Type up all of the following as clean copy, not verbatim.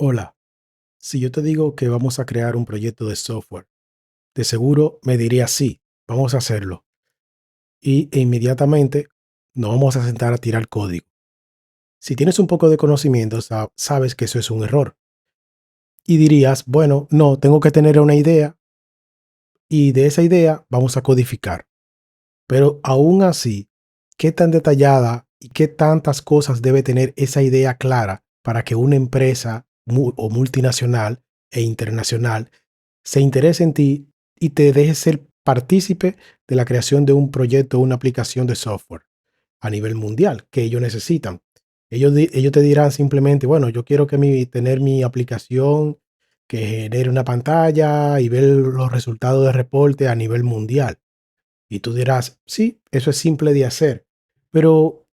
Hola, si yo te digo que vamos a crear un proyecto de software, de seguro me dirías sí, vamos a hacerlo. E inmediatamente nos vamos a sentar a tirar código. Si tienes un poco de conocimiento, sabes que eso es un error. Y dirías, bueno, no, tengo que tener una idea y de esa idea vamos a codificar. Pero aún así, ¿qué tan detallada y qué tantas cosas debe tener esa idea clara para que una empresa o multinacional e internacional se interese en ti y te deje ser partícipe de la creación de un proyecto o una aplicación de software a nivel mundial que ellos necesitan? Ellos te dirán simplemente, bueno, yo quiero que tener mi aplicación que genere una pantalla y ver los resultados de reporte a nivel mundial. Y tú dirás, sí, eso es simple de hacer, pero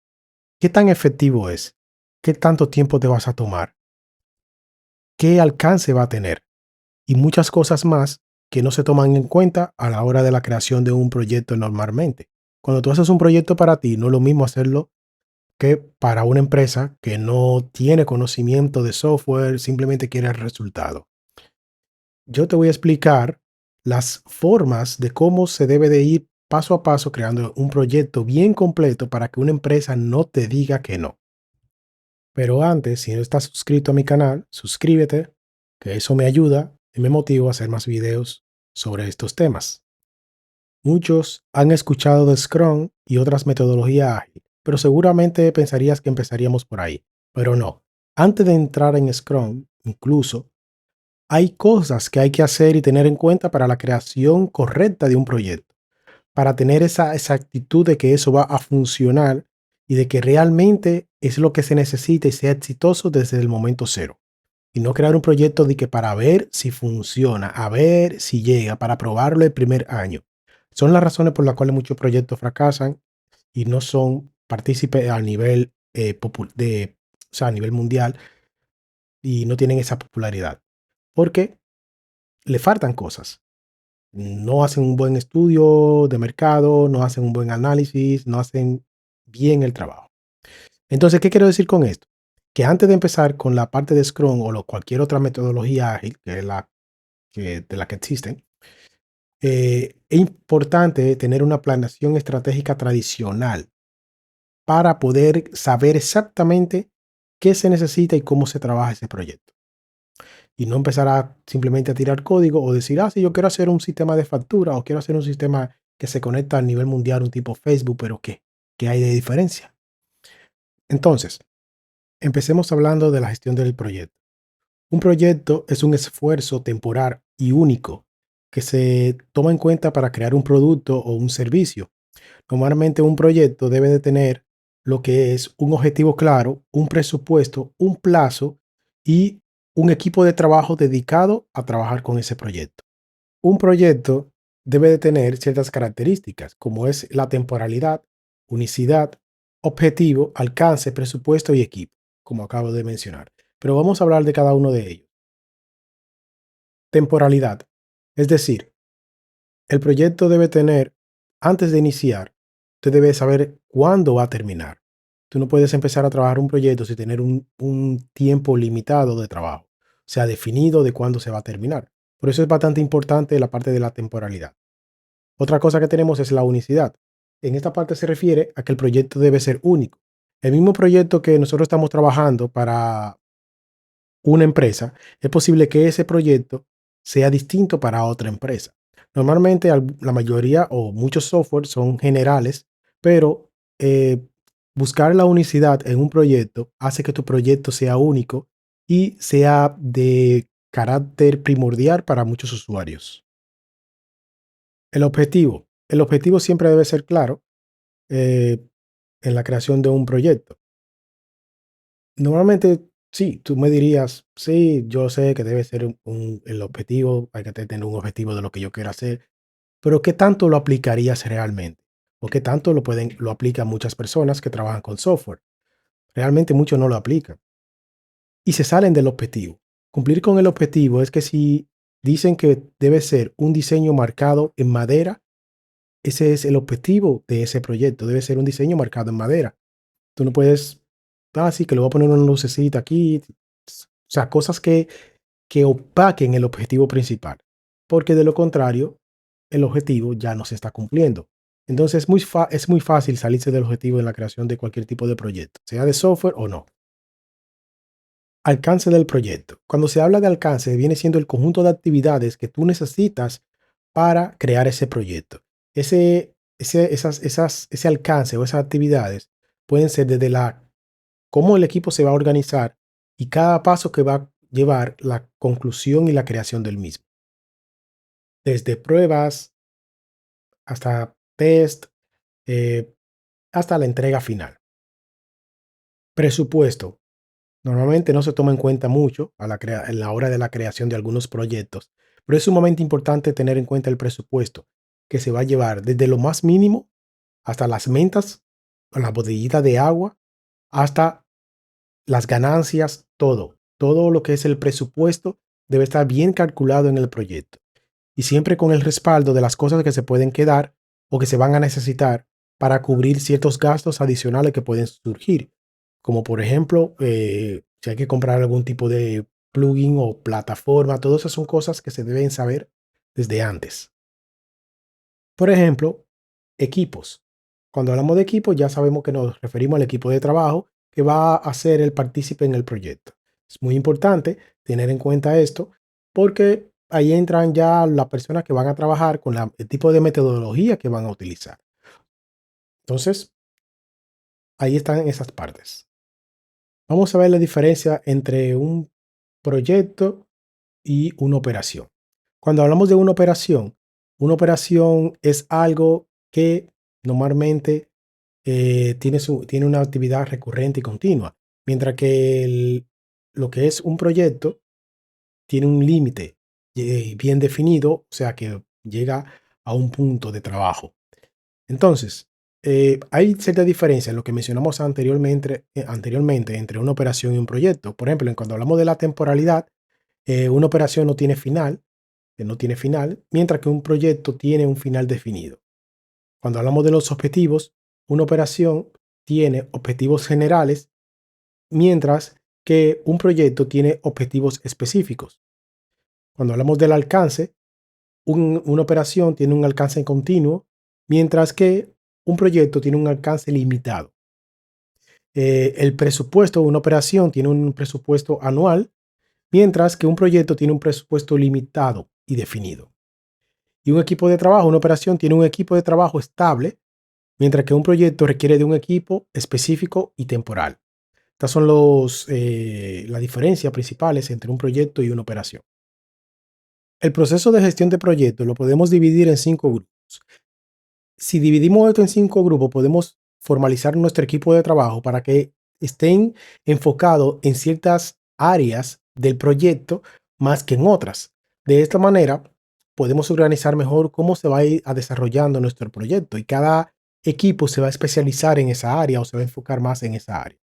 ¿qué tan efectivo es? ¿Qué tanto tiempo te vas a tomar? ¿Qué alcance va a tener? Y muchas cosas más que no se toman en cuenta a la hora de la creación de un proyecto normalmente. Cuando tú haces un proyecto para ti, no es lo mismo hacerlo que para una empresa que no tiene conocimiento de software, simplemente quiere el resultado. Yo te voy a explicar las formas de cómo se debe de ir paso a paso creando un proyecto bien completo para que una empresa no te diga que no. Pero antes, si no estás suscrito a mi canal, suscríbete, que eso me ayuda y me motiva a hacer más videos sobre estos temas. Muchos han escuchado de Scrum y otras metodologías ágiles, pero seguramente pensarías que empezaríamos por ahí. Pero no. Antes de entrar en Scrum, incluso, hay cosas que hay que hacer y tener en cuenta para la creación correcta de un proyecto, para tener esa actitud de que eso va a funcionar y de que realmente es lo que se necesita y sea exitoso desde el momento cero. Y no crear un proyecto de que para ver si funciona, a ver si llega, para probarlo el primer año. Son las razones por las cuales muchos proyectos fracasan y no son partícipes a nivel, o sea, a nivel mundial, y no tienen esa popularidad. Porque le faltan cosas. No hacen un buen estudio de mercado, no hacen un buen análisis, no hacen bien el trabajo. Entonces, ¿qué quiero decir con esto? Que antes de empezar con la parte de Scrum o cualquier otra metodología ágil, que es de la que existen, es importante tener una planeación estratégica tradicional para poder saber exactamente qué se necesita y cómo se trabaja ese proyecto. Y no empezar a simplemente a tirar código o decir, ah, sí, yo quiero hacer un sistema de factura o quiero hacer un sistema que se conecta a nivel mundial, un tipo Facebook, pero ¿qué? ¿Qué hay de diferencia? Entonces, empecemos hablando de la gestión del proyecto. Un proyecto es un esfuerzo temporal y único que se toma en cuenta para crear un producto o un servicio. Normalmente un proyecto debe de tener lo que es un objetivo claro, un presupuesto, un plazo y un equipo de trabajo dedicado a trabajar con ese proyecto. Un proyecto debe de tener ciertas características, como es la temporalidad, unicidad, objetivo, alcance, presupuesto y equipo, como acabo de mencionar. Pero vamos a hablar de cada uno de ellos. Temporalidad, es decir, el proyecto debe tener, antes de iniciar, usted debe saber cuándo va a terminar. Tú no puedes empezar a trabajar un proyecto sin tener un tiempo limitado de trabajo, o sea, definido de cuándo se va a terminar. Por eso es bastante importante la parte de la temporalidad. Otra cosa que tenemos es la unicidad. En esta parte se refiere a que el proyecto debe ser único. El mismo proyecto que nosotros estamos trabajando para una empresa, es posible que ese proyecto sea distinto para otra empresa. Normalmente la mayoría o muchos software son generales, pero buscar la unicidad en un proyecto hace que tu proyecto sea único y sea de carácter primordial para muchos usuarios. El objetivo. El objetivo siempre debe ser claro eh, en la creación de un proyecto. Normalmente, sí, tú me dirías, sí, yo sé que debe ser el objetivo, hay que tener un objetivo de lo que yo quiero hacer, pero ¿qué tanto lo aplicarías realmente? ¿O qué tanto lo aplican muchas personas que trabajan con software? Realmente muchos no lo aplican y se salen del objetivo. Cumplir con el objetivo es que si dicen que debe ser un diseño marcado en madera, ese es el objetivo de ese proyecto, debe ser un diseño marcado en madera. Tú no puedes, sí, que le voy a poner una lucecita aquí. O sea, cosas que opaquen el objetivo principal, porque de lo contrario, el objetivo ya no se está cumpliendo. Entonces es muy fácil salirse del objetivo en la creación de cualquier tipo de proyecto, sea de software o no. Alcance del proyecto. Cuando se habla de alcance, viene siendo el conjunto de actividades que tú necesitas para crear ese proyecto. Ese alcance o esas actividades pueden ser desde cómo el equipo se va a organizar y cada paso que va a llevar la conclusión y la creación del mismo. Desde pruebas hasta test, eh, hasta la entrega final. Presupuesto. Normalmente no se toma en cuenta mucho en la hora de la creación de algunos proyectos, pero es sumamente importante tener en cuenta el presupuesto que se va a llevar desde lo más mínimo hasta las mentas, la botellita de agua, hasta las ganancias, todo. Todo lo que es el presupuesto debe estar bien calculado en el proyecto y siempre con el respaldo de las cosas que se pueden quedar o que se van a necesitar para cubrir ciertos gastos adicionales que pueden surgir, como por ejemplo, si hay que comprar algún tipo de plugin o plataforma, todas esas son cosas que se deben saber desde antes. Por ejemplo, equipos. Cuando hablamos de equipos, ya sabemos que nos referimos al equipo de trabajo que va a ser el partícipe en el proyecto. Es muy importante tener en cuenta esto porque ahí entran ya las personas que van a trabajar con el tipo de metodología que van a utilizar. Entonces, ahí están esas partes. Vamos a ver la diferencia entre un proyecto y una operación. Cuando hablamos de una operación es algo que normalmente tiene una actividad recurrente y continua, mientras que lo que es un proyecto tiene un límite bien definido, o sea que llega a un punto de trabajo. Entonces, hay cierta diferencia en lo que mencionamos anteriormente entre una operación y un proyecto. Por ejemplo, cuando hablamos de la temporalidad, una operación no tiene final, mientras que un proyecto tiene un final definido. Cuando hablamos de los objetivos, una operación tiene objetivos generales, mientras que un proyecto tiene objetivos específicos. Cuando hablamos del alcance, una operación tiene un alcance continuo, mientras que un proyecto tiene un alcance limitado. El presupuesto de una operación tiene un presupuesto anual, mientras que un proyecto tiene un presupuesto limitado y definido. Y un equipo de trabajo, una operación tiene un equipo de trabajo estable, mientras que un proyecto requiere de un equipo específico y temporal. Estas son las diferencias principales entre un proyecto y una operación. El proceso de gestión de proyectos lo podemos dividir en 5 grupos. Si dividimos esto en 5 grupos, podemos formalizar nuestro equipo de trabajo para que estén enfocados en ciertas áreas del proyecto más que en otras. De esta manera, podemos organizar mejor cómo se va a ir desarrollando nuestro proyecto y cada equipo se va a especializar en esa área o se va a enfocar más en esa área.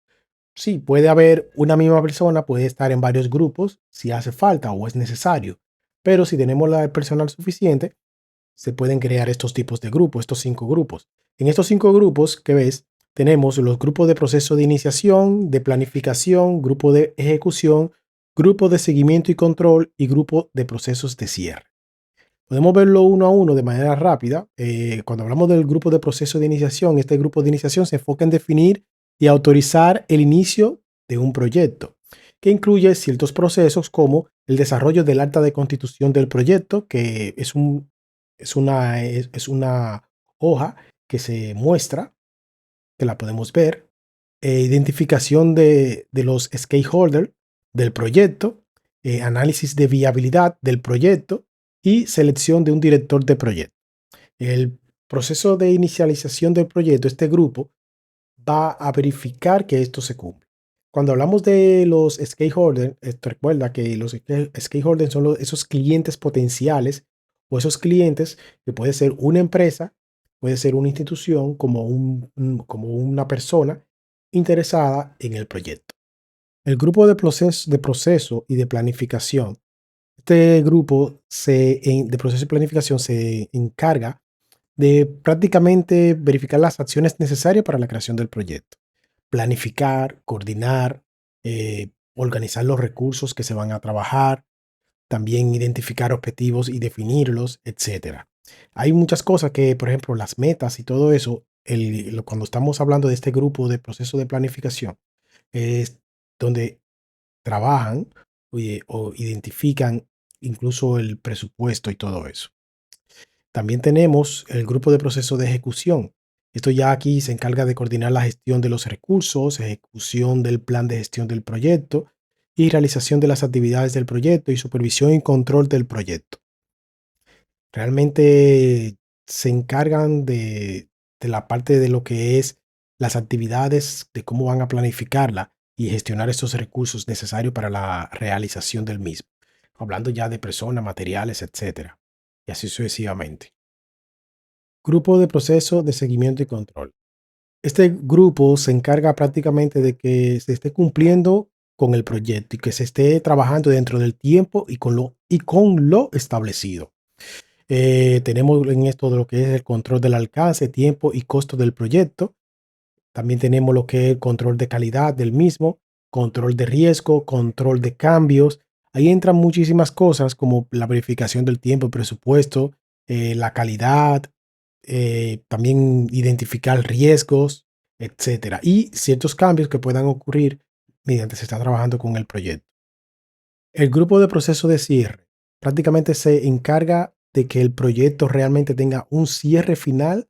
Sí, puede haber una misma persona, puede estar en varios grupos si hace falta o es necesario, pero si tenemos el personal suficiente, se pueden crear estos tipos de grupos, estos 5 grupos. En estos 5 grupos que ves, tenemos los grupos de proceso de iniciación, de planificación, grupo de ejecución, grupo de seguimiento y control y grupo de procesos de cierre. Podemos verlo uno a uno de manera rápida. Cuando hablamos del grupo de proceso de iniciación, este grupo de iniciación se enfoca en definir y autorizar el inicio de un proyecto, que incluye ciertos procesos como el desarrollo del acta de constitución del proyecto, que es una hoja que se muestra, que la podemos ver, identificación de los stakeholders del proyecto, análisis de viabilidad del proyecto y selección de un director de proyecto. El proceso de inicialización del proyecto, este grupo va a verificar que esto se cumple. Cuando hablamos de los stakeholders, recuerda que los stakeholders son esos clientes potenciales o esos clientes que puede ser una empresa, puede ser una institución, como una persona interesada en el proyecto. El grupo de proceso y de planificación. Este grupo de proceso y planificación se encarga de prácticamente verificar las acciones necesarias para la creación del proyecto, planificar, coordinar, organizar los recursos que se van a trabajar, también identificar objetivos y definirlos, etcétera. Hay muchas cosas que, por ejemplo, las metas y todo eso, cuando estamos hablando de este grupo de proceso de planificación, es donde trabajan, oye, o identifican incluso el presupuesto y todo eso. También tenemos el grupo de proceso de ejecución. Esto ya aquí se encarga de coordinar la gestión de los recursos, ejecución del plan de gestión del proyecto y realización de las actividades del proyecto y supervisión y control del proyecto. Realmente se encargan de la parte de lo que es las actividades, de cómo van a planificarla y gestionar estos recursos necesarios para la realización del mismo. Hablando ya de personas, materiales, etcétera. Y así sucesivamente. Grupo de proceso de seguimiento y control. Este grupo se encarga prácticamente de que se esté cumpliendo con el proyecto y que se esté trabajando dentro del tiempo y con lo establecido. Tenemos en esto de lo que es el control del alcance, tiempo y costo del proyecto. También tenemos lo que es el control de calidad del mismo, control de riesgo, control de cambios. Ahí entran muchísimas cosas como la verificación del tiempo, el presupuesto, la calidad, también identificar riesgos, etcétera. Y ciertos cambios que puedan ocurrir mediante se está trabajando con el proyecto. El grupo de proceso de cierre prácticamente se encarga de que el proyecto realmente tenga un cierre final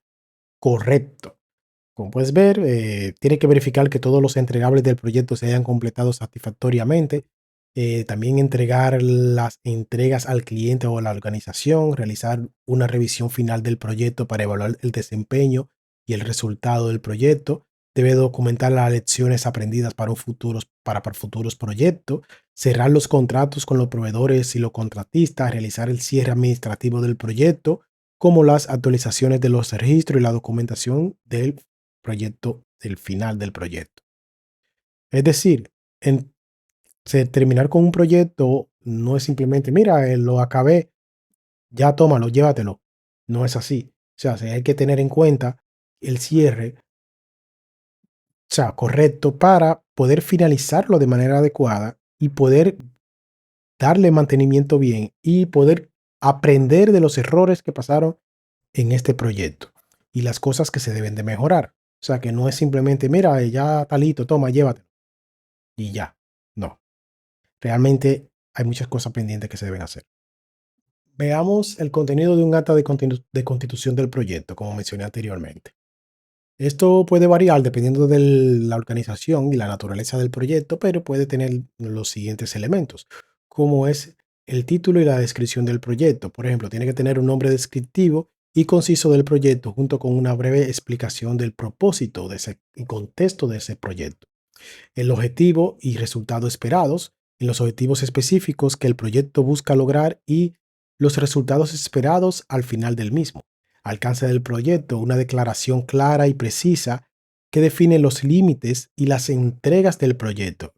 correcto. Como puedes ver, tiene que verificar que todos los entregables del proyecto se hayan completado satisfactoriamente. También entregar las entregas al cliente o a la organización, realizar una revisión final del proyecto para evaluar el desempeño y el resultado del proyecto. Debe documentar las lecciones aprendidas para futuros proyectos, cerrar los contratos con los proveedores y los contratistas, realizar el cierre administrativo del proyecto, como las actualizaciones de los registros y la documentación del proyecto, del final del proyecto. Es decir, terminar con un proyecto no es simplemente, mira, lo acabé, ya tómalo, llévatelo. No es así. O sea, hay que tener en cuenta el cierre, o sea, correcto para poder finalizarlo de manera adecuada y poder darle mantenimiento bien y poder aprender de los errores que pasaron en este proyecto y las cosas que se deben de mejorar. O sea, que no es simplemente, mira, ya talito, toma, llévatelo y ya. No, realmente hay muchas cosas pendientes que se deben hacer. Veamos el contenido de un acta de constitución del proyecto, como mencioné anteriormente. Esto puede variar dependiendo de la organización y la naturaleza del proyecto, pero puede tener los siguientes elementos, como es el título y la descripción del proyecto. Por ejemplo, tiene que tener un nombre descriptivo y conciso del proyecto, junto con una breve explicación del propósito de ese y contexto de ese proyecto, el objetivo y resultado esperados, en los objetivos específicos que el proyecto busca lograr y los resultados esperados al final del mismo. Alcance del proyecto, una declaración clara y precisa que define los límites y las entregas del proyecto.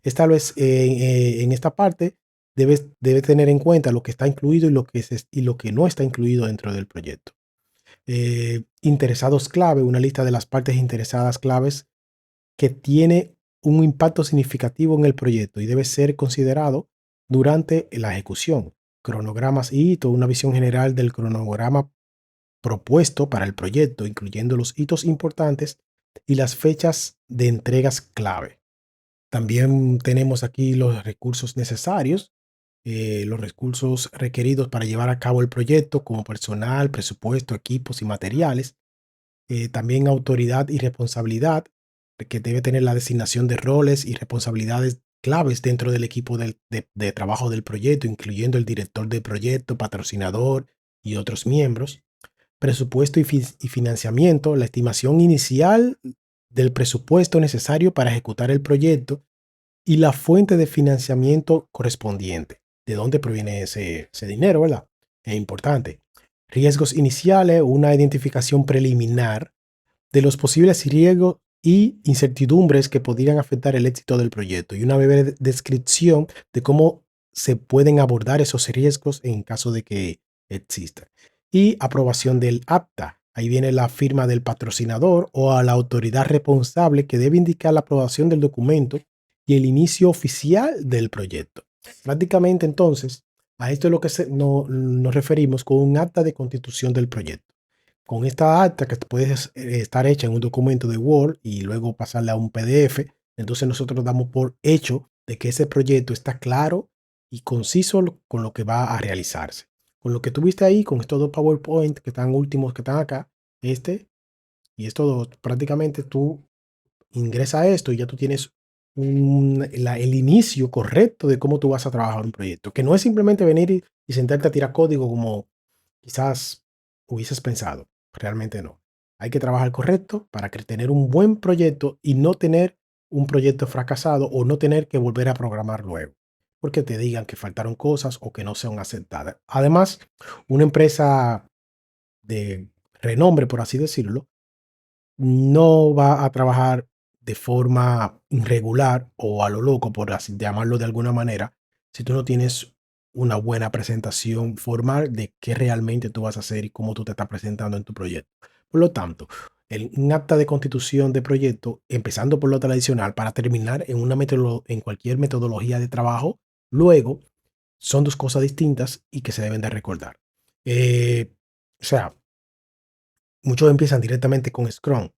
Esta vez, en esta parte debe tener en cuenta lo que está incluido y lo que no está incluido dentro del proyecto. Interesados clave, una lista de las partes interesadas claves que tiene un impacto significativo en el proyecto y debe ser considerado durante la ejecución. Cronogramas y hitos, una visión general del cronograma propuesto para el proyecto, incluyendo los hitos importantes y las fechas de entregas clave. También tenemos aquí los recursos necesarios, los recursos requeridos para llevar a cabo el proyecto, como personal, presupuesto, equipos y materiales. También autoridad y responsabilidad, que debe tener la designación de roles y responsabilidades claves dentro del equipo de trabajo del proyecto, incluyendo el director del proyecto, patrocinador y otros miembros. Presupuesto y financiamiento, la estimación inicial del presupuesto necesario para ejecutar el proyecto y la fuente de financiamiento correspondiente. ¿De dónde proviene ese dinero, verdad? Es importante. Riesgos iniciales, una identificación preliminar de los posibles riesgos y incertidumbres que podrían afectar el éxito del proyecto y una breve descripción de cómo se pueden abordar esos riesgos en caso de que existan. Y aprobación del acta. Ahí viene la firma del patrocinador o a la autoridad responsable que debe indicar la aprobación del documento y el inicio oficial del proyecto. Prácticamente entonces, a esto es lo que nos referimos con un acta de constitución del proyecto. Con esta acta que puede estar hecha en un documento de Word y luego pasarla a un PDF, entonces nosotros damos por hecho de que ese proyecto está claro y conciso con lo que va a realizarse. Con lo que tuviste ahí, con estos dos PowerPoint que están últimos, que están acá, este y esto dos, prácticamente tú ingresa esto y ya tú tienes el inicio correcto de cómo tú vas a trabajar un proyecto, que no es simplemente venir y sentarte a tirar código como quizás hubieses pensado. Realmente no. Hay que trabajar correcto para tener un buen proyecto y no tener un proyecto fracasado o no tener que volver a programar luego, porque te digan que faltaron cosas o que no sean aceptadas. Además, una empresa de renombre, por así decirlo, no va a trabajar de forma irregular o a lo loco, por así llamarlo de alguna manera, si tú no tienes una buena presentación formal de qué realmente tú vas a hacer y cómo tú te estás presentando en tu proyecto. Por lo tanto, un acta de constitución de proyecto, empezando por lo tradicional, para terminar en, en cualquier metodología de trabajo, luego son dos cosas distintas y que se deben de recordar. O sea, muchos empiezan directamente con Scrum,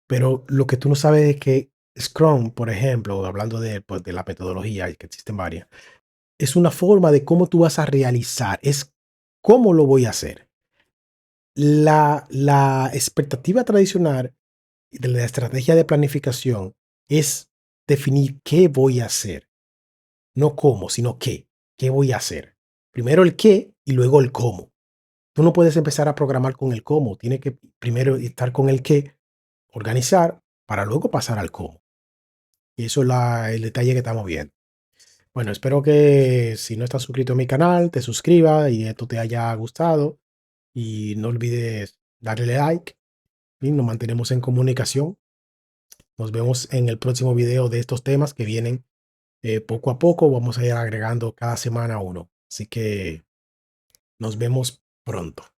pero lo que tú no sabes es que Scrum, por ejemplo, hablando de, pues, de la metodología, y que existen varias, es una forma de cómo tú vas a realizar, es cómo lo voy a hacer. La expectativa tradicional de la estrategia de planificación es definir qué voy a hacer, no cómo, sino qué voy a hacer. Primero el qué y luego el cómo. Tú no puedes empezar a programar con el cómo, tiene que primero estar con el qué, organizar, para luego pasar al cómo. Y eso es el detalle que estamos viendo. Bueno, espero que si no estás suscrito a mi canal, te suscribas y esto te haya gustado. Y no olvides darle like y nos mantenemos en comunicación. Nos vemos en el próximo video de estos temas que vienen poco a poco. Vamos a ir agregando cada semana uno. Así que nos vemos pronto.